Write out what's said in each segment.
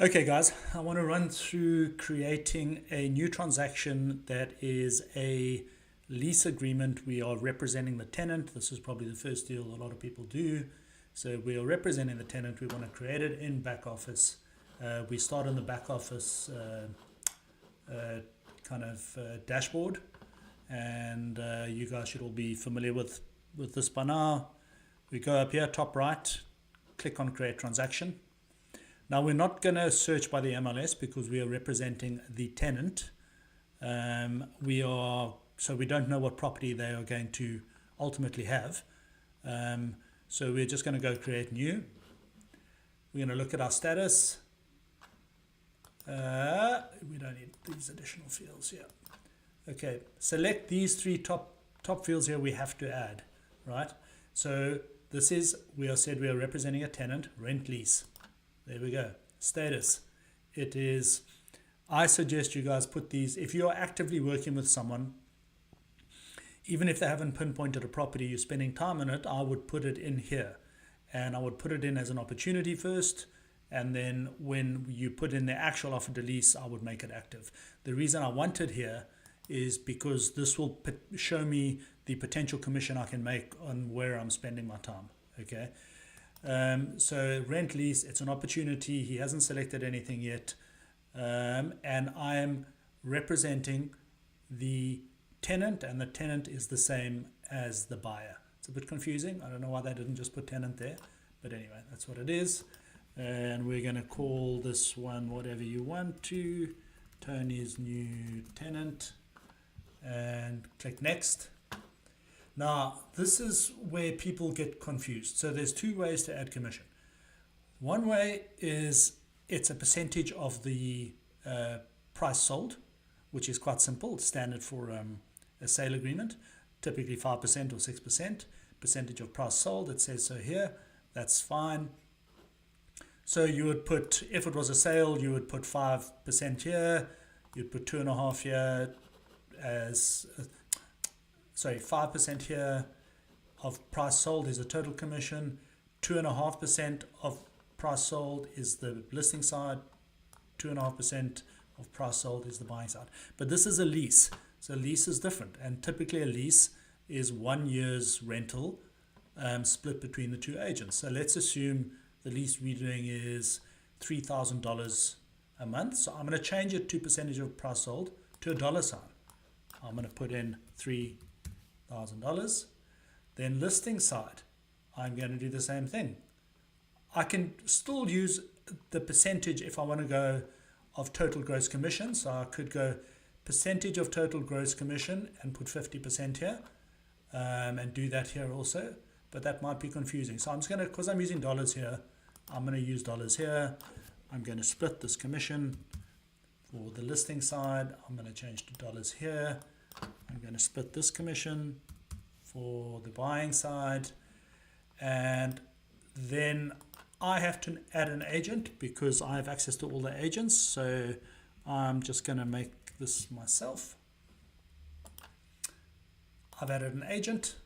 Okay guys, I want to run through creating a new transaction that is a lease agreement. We are representing the tenant. This is probably the first deal a lot of people do. So we are representing the tenant. We want to create it in Backoffice. We start in the Backoffice dashboard, and you guys should all be familiar with this by now. We go up here, top right, click on create transaction. Now we're not going to search by the MLS because we are representing the tenant. So we don't know what property they are going to ultimately have. So we're just going to go create new. We're going to look at our status. We don't need these additional fields here. Okay, select these three top fields here we have to add, right? So this is, we are representing a tenant, rent lease. There we go. Status. It is, I suggest you guys put these, if you're actively working with someone, even if they haven't pinpointed a property, you're spending time on it, I would put it in here. And I would put it in as an opportunity first. And then when you put in the actual offer to lease, I would make it active. The reason I want it here is because this will show me the potential commission I can make on where I'm spending my time. Okay. So rent lease, it's an opportunity. He hasn't selected anything yet. And I am representing the tenant, and the tenant is the same as the buyer. It's a bit confusing. I don't know why they didn't just put tenant there, but anyway, that's what it is. And we're going to call this one whatever you want to, Tony's new tenant, and click next. Now, this is where people get confused. So there's two ways to add commission. One way is it's a percentage of the price sold, which is quite simple. It's standard for a sale agreement, typically 5% or 6%. Percentage of price sold, it says so here. That's fine. So you would put, if it was a sale, you would put 5% here. You'd put 2.5 here as... 5% here of price sold is a total commission. 2.5% of price sold is the listing side. 2.5% of price sold is the buying side. But this is a lease. So lease is different. And typically a lease is 1 year's rental split between the two agents. So let's assume the lease we're doing is $3,000 a month. So I'm going to change it to percentage of price sold to a dollar sign. I'm going to put in $3,000. Then listing side, I'm going to do the same thing. I can still use the percentage if I want to go of total gross commission. So I could go percentage of total gross commission and put 50% here, and do that here also, but that might be confusing. So I'm just going to, because I'm using dollars here, I'm going to use dollars here. I'm going to split this commission for the listing side. I'm going to change to dollars here. I'm going to split this commission for the buying side, and then I have to add an agent because I have access to all the agents. So I'm just going to make this myself. I've added an agent.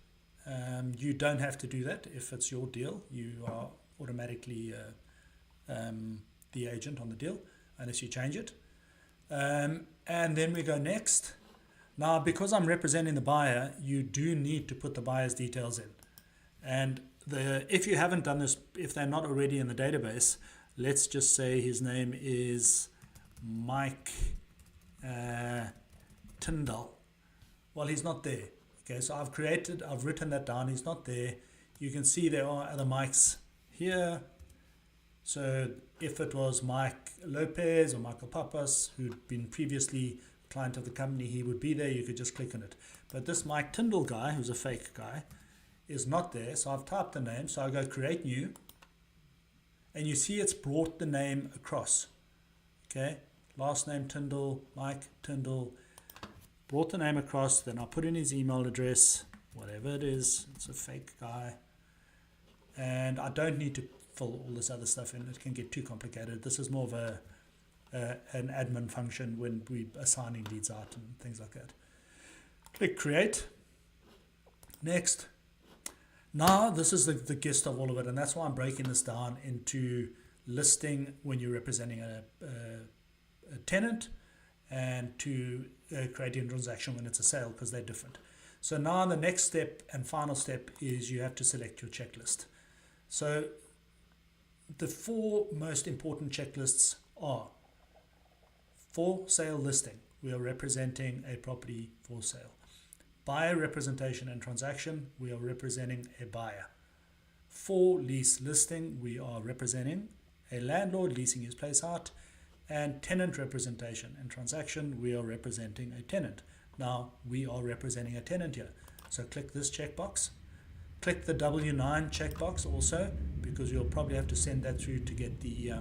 You don't have to do that if it's your deal. You are automatically the agent on the deal unless you change it. And then we go next. Now, because I'm representing the buyer, you do need to put the buyer's details in. And if you haven't done this, if they're not already in the database, let's just say his name is Mike Tyndall. Well, he's not there. Okay, so I've written that down. He's not there. You can see there are other Mikes here. So if it was Mike Lopez or Michael Papas, who'd been previously client of the company, he would be there. You could just click on it. But this Mike Tyndall guy, who's a fake guy, is not there. So I've typed the name. So I go create new, and you see it's brought the name across. Okay, last name Tyndall, Mike Tyndall, brought the name across. Then I put in his email address, whatever it is. It's a fake guy, and I don't need to fill all this other stuff in. It can get too complicated. This is more of an admin function when we assigning leads out and things like that. Click create. Next. Now this is the gist of all of it, and that's why I'm breaking this down into listing when you're representing a tenant, and to creating a transaction when it's a sale, because they're different. So now the next step and final step is you have to select your checklist. So the 4 most important checklists are: for sale listing, we are representing a property for sale. Buyer representation and transaction, we are representing a buyer. For lease listing, we are representing a landlord leasing his place out. And tenant representation and transaction, we are representing a tenant. Now we are representing a tenant here, so click this checkbox. Click the W9 checkbox also, because you'll probably have to send that through to get the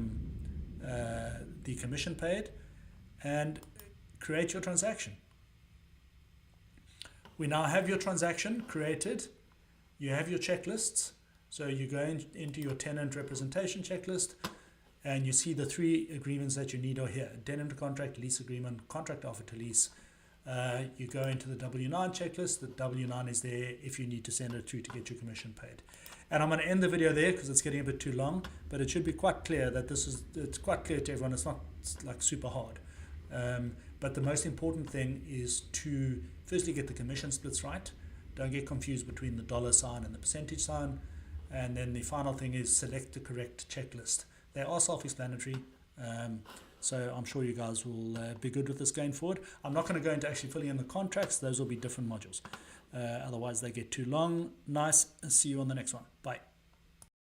commission paid, and create your transaction. We now have your transaction created. You have your checklists. So you go into your tenant representation checklist, and you see the 3 agreements that you need are here: tenant contract, lease agreement, contract offer to lease. You go into the W9 checklist. The W9 is there if you need to send it through to get your commission paid. And I'm going to end the video there because it's getting a bit too long, but it should be quite clear that it's quite clear to everyone. It's not like super hard. But the most important thing is to firstly get the commission splits right. Don't get confused between the $ and the percentage sign. And then the final thing is select the correct checklist. They are self-explanatory, so I'm sure you guys will be good with this going forward. I'm not going to go into actually filling in the contracts. Those will be different modules. Otherwise they get too long. Nice. See you on the next one. Bye.